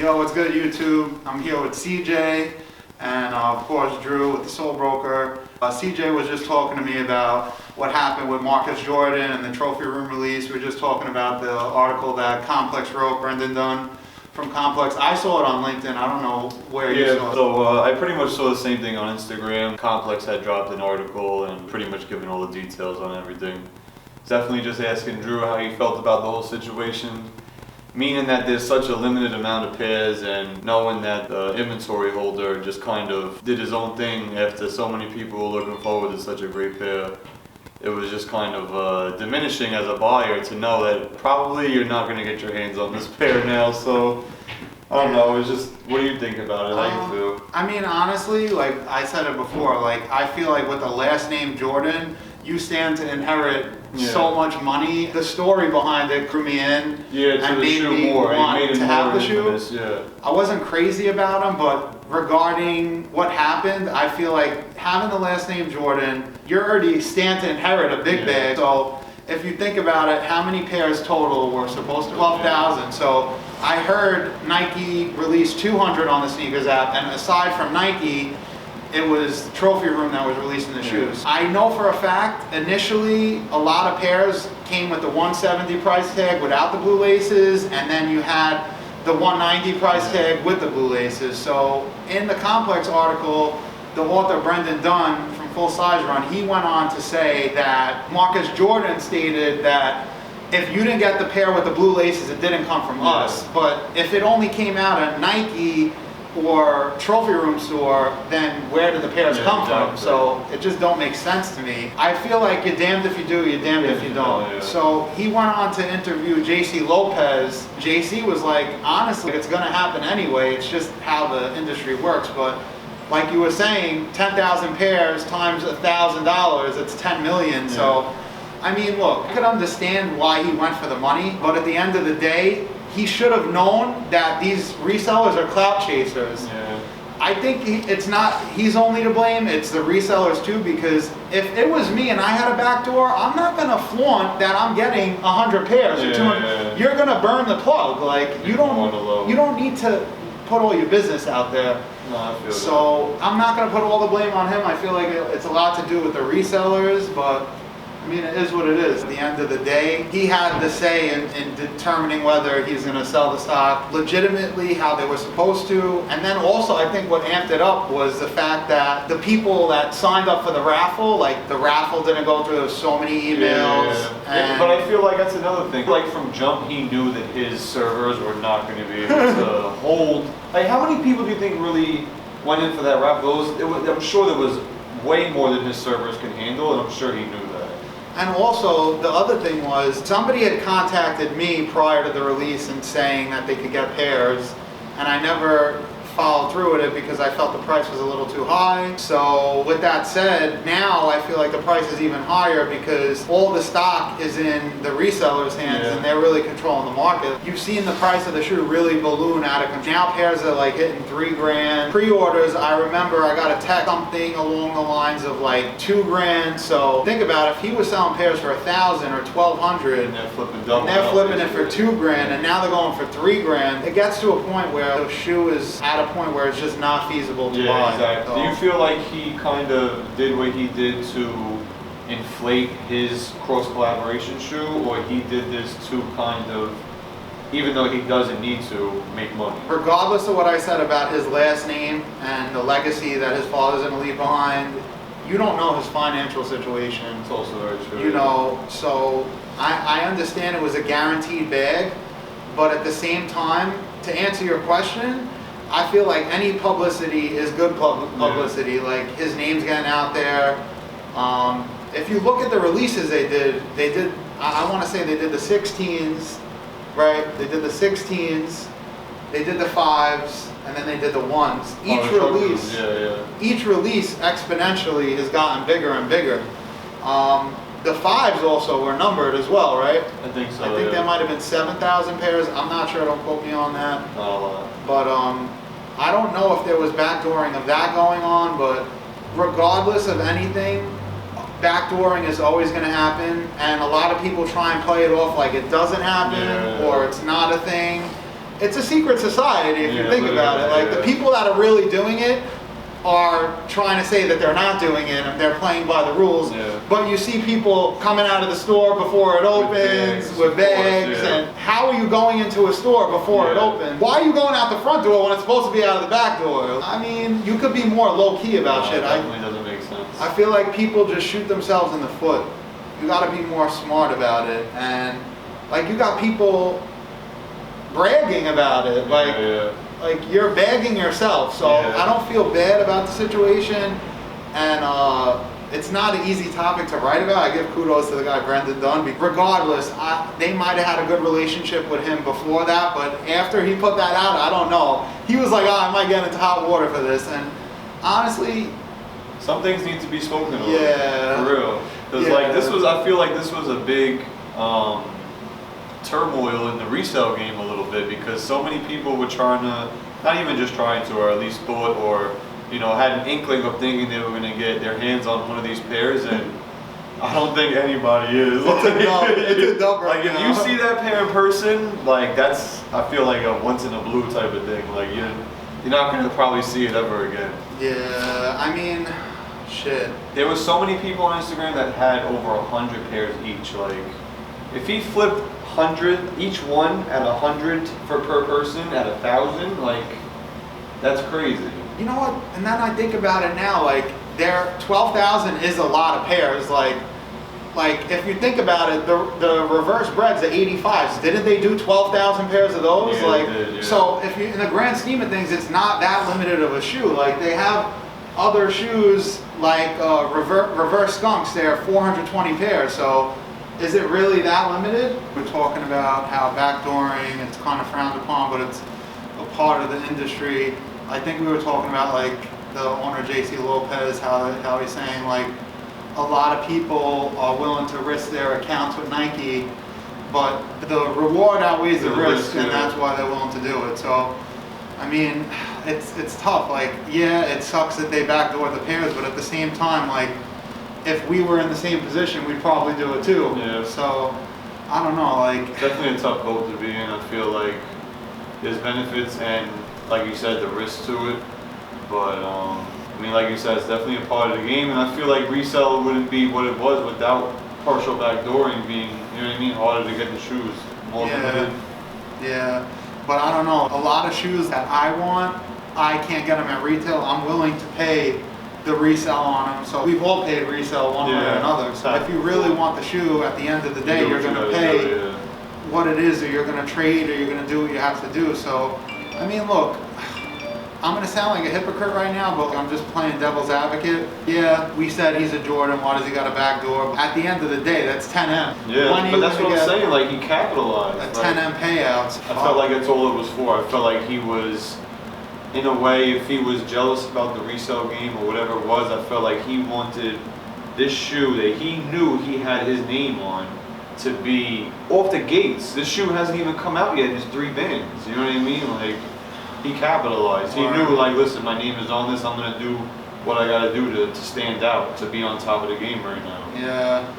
Yo, what's good, YouTube? I'm here with CJ and of course Drew with the Soul Broker. CJ was just talking to me about what happened with Marcus Jordan and the trophy room release. We were just talking about the article that Complex wrote, Brendan Dunn from Complex. I saw it on LinkedIn. I don't know where you saw it. So I pretty much saw the same thing on Instagram. Complex had dropped an article and pretty much given all the details on everything. Definitely just asking Drew how he felt about the whole situation. Meaning that there's such a limited amount of pairs, and knowing that the inventory holder just kind of did his own thing after so many people were looking forward to such a great pair. It was just kind of diminishing as a buyer to know that probably you're not going to get your hands on this pair now. So I don't know, it's just, what do you think about it? How you feel? I mean, honestly, like I said it before, like I feel like with the last name Jordan, you stand to inherit so much money. The story behind it drew me in and made me want to have the shoe. I wasn't crazy about him, but regarding what happened, I feel like having the last name Jordan, you're already stand to inherit a big bag. So if you think about it, how many pairs total were supposed to 12,000? So I heard Nike released 200 on the sneakers app, and aside from Nike, it was Trophy Room that was releasing the shoes. I know for a fact, initially, a lot of pairs came with the 170 price tag without the blue laces, and then you had the 190 price tag with the blue laces. So in the Complex article, the author Brendan Dunn from Full Size Run, he went on to say that Marcus Jordan stated that if you didn't get the pair with the blue laces, it didn't come from us. But if it only came out at Nike or Trophy Room store, then where did the pairs come from? So it just don't make sense to me. I feel like you're damned if you do, you're damned if you don't. So he went on to interview JC Lopez. JC was like, honestly, it's gonna happen anyway. It's just how the industry works. But like you were saying, 10,000 pairs times $1,000, it's 10 million. So, I mean, look, I could understand why he went for the money, but at the end of the day, he should have known that these resellers are clout chasers. I think he's only to blame, it's the resellers too, because if it was me and I had a backdoor, I'm not gonna flaunt that I'm getting 100 pairs or 200. You're gonna burn the plug. Like, you don't need to put all your business out there. So I'm not gonna put all the blame on him. I feel like it's a lot to do with the resellers, but I mean, it is what it is. At the end of the day, he had the say in determining whether he's going to sell the stock legitimately, how they were supposed to. And then also, I think what amped it up was the fact that the people that signed up for the raffle, like the raffle didn't go through, there was so many emails. But I feel like that's another thing. Like from jump, he knew that his servers were not going to be able to hold. Like, how many people do you think really went in for that raffle? I'm sure there was way more than his servers can handle, and I'm sure he knew that. And also, the other thing was, somebody had contacted me prior to the release and saying that they could get pairs, and I never followed through with it because I felt the price was a little too high. So with that said, now I feel like the price is even higher because all the stock is in the resellers' hands and they're really controlling the market. You've seen the price of the shoe really balloon out of control. Now pairs are like hitting $3 grand. Pre-orders, I remember I got a text something along the lines of like $2 grand. So think about it, if he was selling pairs for 1,000 or 1,200, and they're flipping double. And they're flipping it for $2 grand, and now they're going for $3 grand. It gets to a point where the shoe is at a point where it's just not feasible to buy. Exactly. Do you feel like he kind of did what he did to inflate his cross-collaboration shoe, or he did this to kind of, even though he doesn't need to, make money? Regardless of what I said about his last name and the legacy that his father's gonna leave behind, you don't know his financial situation. It's also very true. You know, so I understand it was a guaranteed bag, but at the same time, to answer your question, I feel like any publicity is good publicity. Like, his name's getting out there. If you look at the releases they did, I want to say they did the 16s, right? They did the 16s, they did the 5s, and then they did the 1s. Each release exponentially has gotten bigger and bigger. The 5s also were numbered as well, right? I think so. I think there might have been 7,000 pairs. I'm not sure, don't quote me on that. Not a lot. But I don't know if there was backdooring of that going on, but regardless of anything, backdooring is always going to happen, and a lot of people try and play it off like it doesn't happen or it's not a thing. it's a secret society if you think about it. Like the people that are really doing it are trying to say that they're not doing it and they're playing by the rules. But you see people coming out of the store before it opens with bags, and how are you going into a store before it opens? Why are you going out the front door when it's supposed to be out of the back door? I mean, you could be more low-key about shit. That definitely doesn't make sense. I feel like people just shoot themselves in the foot. You gotta be more smart about it, and like you got people bragging about it, like you're bagging yourself. So I don't feel bad about the situation, and it's not an easy topic to write about. I give kudos to the guy Brendan Dunn. Regardless, they might have had a good relationship with him before that, but after he put that out, I don't know. He was like, I might get into hot water for this, and honestly, some things need to be spoken of. For real. Because like I feel like this was a big turmoil in the resale game a little bit, because so many people were trying to, not even just trying to, or at least thought, or had an inkling of thinking they were going to get their hands on one of these pairs, and I don't think anybody is. It's a dumb Like if you see that pair in person, like that's, I feel like a once in a blue type of thing. Like you're not going to probably see it ever again. Yeah, I mean, shit. There was so many people on Instagram that had over 100 pairs each. Like if he flipped 100, each one at 100 per person at 1,000, like that's crazy. You know what? And then I think about it now, like their 12,000 is a lot of pairs. Like if you think about it, the reverse breads, the 85s, didn't they do 12,000 pairs of those? Yeah, like, they did, yeah. So if you, in the grand scheme of things, it's not that limited of a shoe. Like they have other shoes like reverse skunks. They're 420 pairs. So is it really that limited? We're talking about how backdooring, it's kind of frowned upon, but it's a part of the industry. I think we were talking about like the owner JC Lopez, how he's saying like a lot of people are willing to risk their accounts with Nike, but the reward outweighs the risk, and that's why they're willing to do it. So, I mean, it's tough. Like, yeah, it sucks that they backdoor the pairs, but at the same time, like, if we were in the same position, we'd probably do it too. Yeah. So, I don't know, like. Definitely a tough boat to be in. I feel like there's benefits and, like you said, the risk to it. But, I mean, like you said, it's definitely a part of the game, and I feel like resale wouldn't be what it was without partial backdooring being, you know what I mean, harder to get the shoes, more limited. Yeah, but I don't know. A lot of shoes that I want, I can't get them at retail. I'm willing to pay the resale on them. So we've all paid resale one way or another. So if you really want the shoe, at the end of the day, you're going to pay what it is, or you're going to trade, or you're going to do what you have to do. So, I mean, look, I'm going to sound like a hypocrite right now, but I'm just playing devil's advocate. Yeah, we said he's a Jordan, why does he got a backdoor? At the end of the day, that's 10M. Yeah, but that's what I'm saying, like he capitalized. A 10M payouts. I felt like that's all it was for. I felt like he was, in a way, if he was jealous about the resale game or whatever it was, I felt like he wanted this shoe that he knew he had his name on to be off the gates. This shoe hasn't even come out yet, it's 3 bands, you know what I mean? Like, he capitalized. He knew, like, listen, my name is on this, I'm going to do what I got to do to stand out, to be on top of the game right now.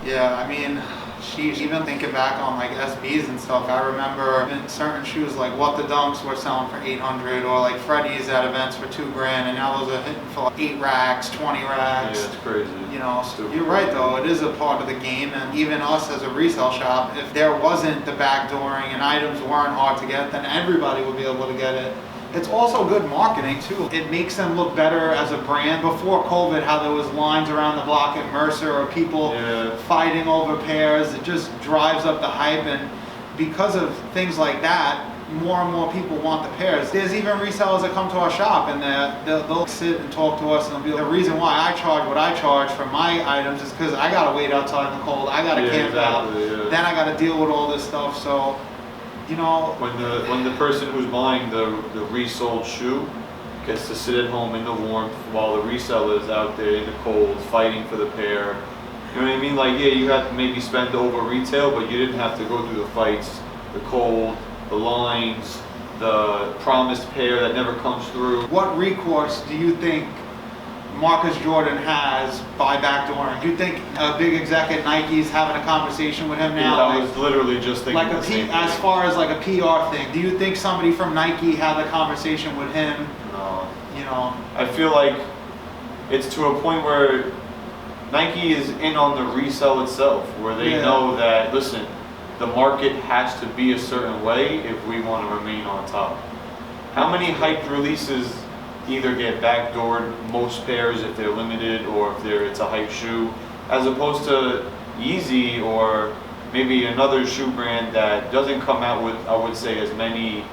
Yeah, I mean, sheesh, even thinking back on, like, SBs and stuff, I remember in certain shoes, like, What the Dunks were selling for $800, or, like, Freddy's at events for $2 grand, and now those are hitting for, like, 8 racks, 20 racks. Yeah, it's crazy. You know, you're right, though, it is a part of the game, and even us as a resale shop, if there wasn't the backdooring and items weren't hard to get, then everybody would be able to get it. It's also good marketing, too. It makes them look better as a brand. Before COVID, how there was lines around the block at Mercer, or people fighting over pairs, it just drives up the hype, and because of things like that, more and more people want the pairs. There's even resellers that come to our shop, and they'll sit and talk to us, and they'll be like, the reason why I charge what I charge for my items is because I gotta wait outside in the cold, I gotta camp out, then I gotta deal with all this stuff. So, you know, when the person who's buying the resold shoe gets to sit at home in the warmth while the reseller is out there in the cold fighting for the pair, you know what I mean? Like, yeah, you have to maybe spend over retail, but you didn't have to go through the fights, the cold, the lines, the promised pair that never comes through. What recourse do you think Marcus Jordan has by backdooring? Do you think a big exec at Nike's having a conversation with him now? I was literally just thinking like as far as like a PR thing, do you think somebody from Nike had a conversation with him? No. You know, I feel like it's to a point where Nike is in on the resale itself, where they know that, listen, the market has to be a certain way if we want to remain on top. How many hyped releases either get backdoored, most pairs if they're limited or if it's a hype shoe, as opposed to Yeezy or maybe another shoe brand that doesn't come out with, I would say, as many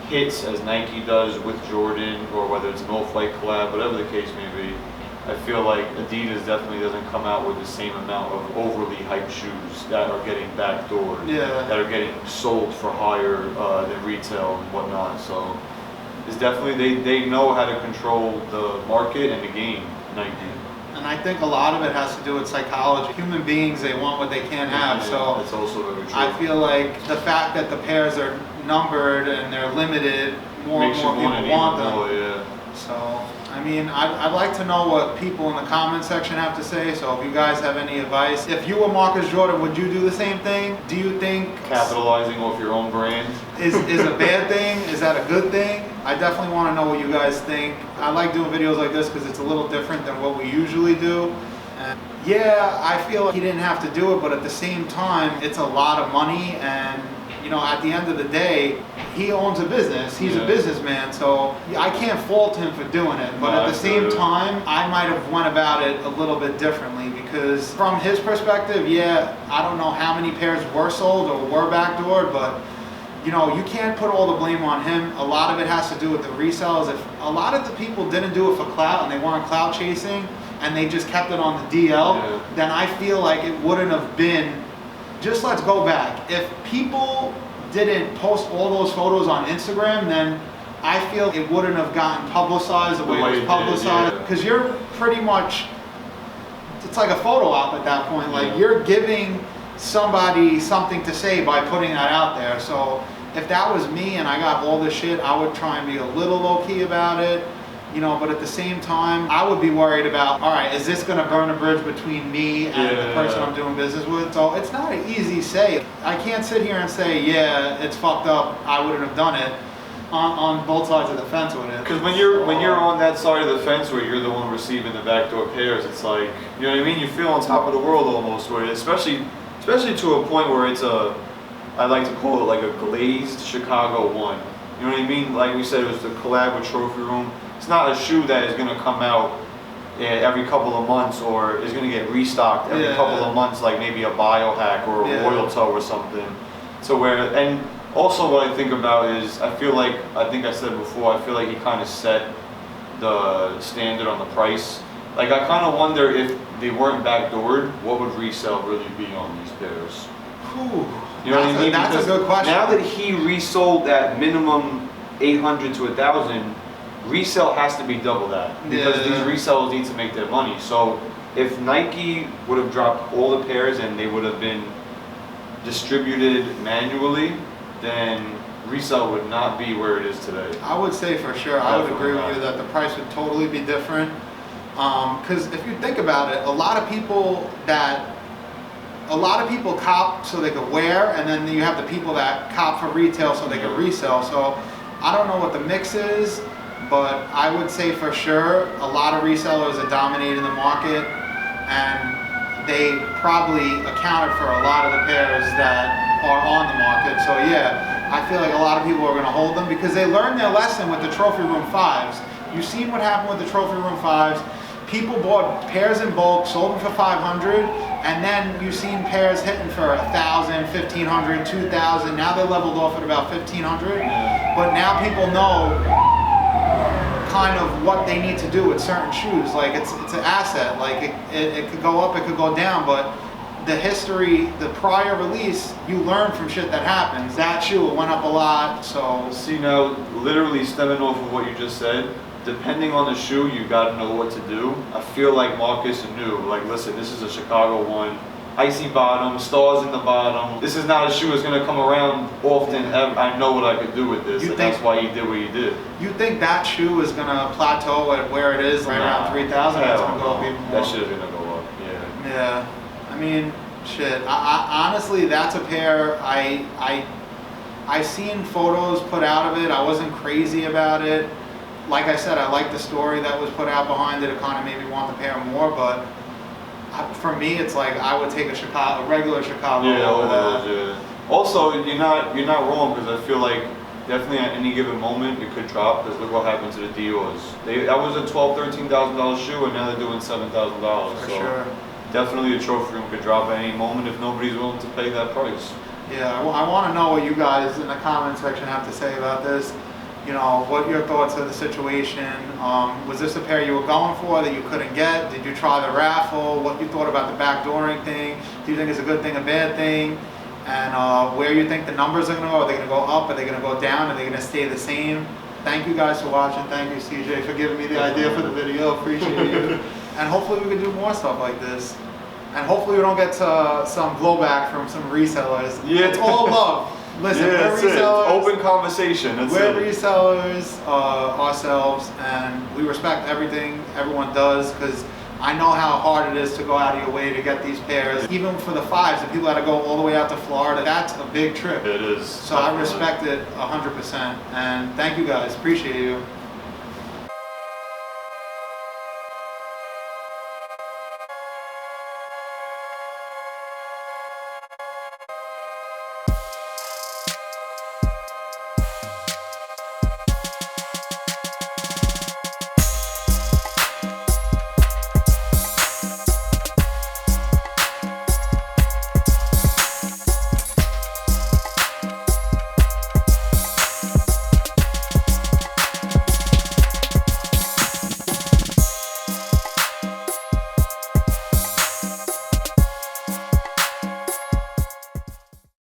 hits as Nike does with Jordan, or whether it's an Off-White collab, whatever the case may be. I feel like Adidas definitely doesn't come out with the same amount of overly hyped shoes that are getting backdoored, that are getting sold for higher than retail and whatnot. So it's definitely, they know how to control the market and the game, Nike. And I think a lot of it has to do with psychology. Human beings, they want what they can't have. So that's also very true. I feel like the fact that the pairs are numbered and they're limited, more and more people want them. So, I mean, I'd like to know what people in the comment section have to say. So if you guys have any advice, if you were Marcus Jordan, would you do the same thing? Do you think capitalizing off your own brand is a bad thing? Is that a good thing? I definitely want to know what you guys think. I like doing videos like this because it's a little different than what we usually do. And yeah, I feel like he didn't have to do it, but at the same time, it's a lot of money, and you know, at the end of the day, he owns a business. He's a businessman, so I can't fault him for doing it. But at the same time, I might have went about it a little bit differently, because from his perspective, I don't know how many pairs were sold or were backdoored, but you know, you can't put all the blame on him. A lot of it has to do with the resellers. If a lot of the people didn't do it for clout and they weren't clout chasing and they just kept it on the DL, then I feel like it wouldn't have been. Just let's go back. If people didn't post all those photos on Instagram, then I feel it wouldn't have gotten publicized the way it was publicized. Because you're pretty much, it's like a photo op at that point. Like you're giving somebody something to say by putting that out there. So if that was me and I got all this shit, I would try and be a little low-key about it. You know, but at the same time, I would be worried about, all right, is this going to burn a bridge between me and the person I'm doing business with? So it's not an easy say. I can't sit here and say, yeah, it's fucked up, I wouldn't have done it, on both sides of the fence with it. Because when you're on that side of the fence where you're the one receiving the backdoor pairs, it's like, you know what I mean? You feel on top of the world almost, where especially to a point where it's I like to call it like a glazed Chicago 1. You know what I mean? Like we said, it was the collab with Trophy Room. It's not a shoe that is going to come out every couple of months, or is going to get restocked every couple of months, like maybe a Biohack or a Royal Toe or something. So and also what I think about is, I think I said before, I feel like he kind of set the standard on the price. Like I kind of wonder if they weren't backdoored, what would resale really be on these pairs? You know what I mean? That's a good question. Now that he resold that minimum 800 to 1,000, resale has to be double that, because these resellers need to make their money. So if Nike would have dropped all the pairs and they would have been distributed manually, then resale would not be where it is today. I would say for sure, I would agree with you that the price would totally be different. Because if you think about it, a lot of people cop so they could wear, and then you have the people that cop for retail so they can resell. So I don't know what the mix is, but I would say for sure a lot of resellers are dominating the market, and they probably accounted for a lot of the pairs that are on the market. So yeah, I feel like a lot of people are going to hold them because they learned their lesson with the Trophy Room 5s. You've seen what happened with the Trophy Room 5s. People bought pairs in bulk, sold them for 500, and then you've seen pairs hitting for 1,000, 1,500, 2,000. Now they're leveled off at about 1,500, but now people know kind of what they need to do with certain shoes. Like it's an asset. Like it could go up, it could go down, but the history, the prior release, you learn from shit that happens. That shoe went up a lot, so. See, now, literally stemming off of what you just said, depending on the shoe, you got to know what to do. I feel like Marcus knew, like, listen, this is a Chicago 1. icy bottom, stars in the bottom. This is not a shoe that's gonna come around often ever. I know what I could do with this, and that's why he did what he did. You think that shoe is gonna plateau at where it is, right around 3,000? It's gonna go up even more. That shit is gonna go up, yeah. Yeah, I mean, shit. I honestly, that's a pair I've seen photos put out of it. I wasn't crazy about it. Like I said, I like the story that was put out behind it. It kind of made me want the pair more, but for me, it's like I would take a regular Chicago over that. Yeah. Also, you're not wrong, because I feel like definitely at any given moment it could drop. Because look what happened to the Dior's. That was a $12,000-$13,000 shoe, and now they're doing $7,000. For so sure. Definitely a trophy room could drop at any moment if nobody's willing to pay that price. Yeah, I want to know what you guys in the comment section have to say about this. You know, what your thoughts of the situation. Was this a pair you were going for that you couldn't get? Did you try the raffle? What you thought about the backdooring thing? Do you think it's a good thing, a bad thing? And where you think the numbers are going to go? Are they going to go up? Are they going to go down? Are they going to stay the same? Thank you guys for watching. Thank you, CJ, for giving me the idea for the video. Appreciate you. And hopefully we can do more stuff like this. And hopefully we don't get some blowback from some resellers. Yeah. It's all love. Listen, yeah, we're resellers. Open conversation. We're resellers ourselves, and we respect everything everyone does, because I know how hard it is to go out of your way to get these pairs. Even for the 5s, if people had to go all the way out to Florida, that's a big trip. It is. So definitely. I respect it 100%. And thank you guys. Appreciate you.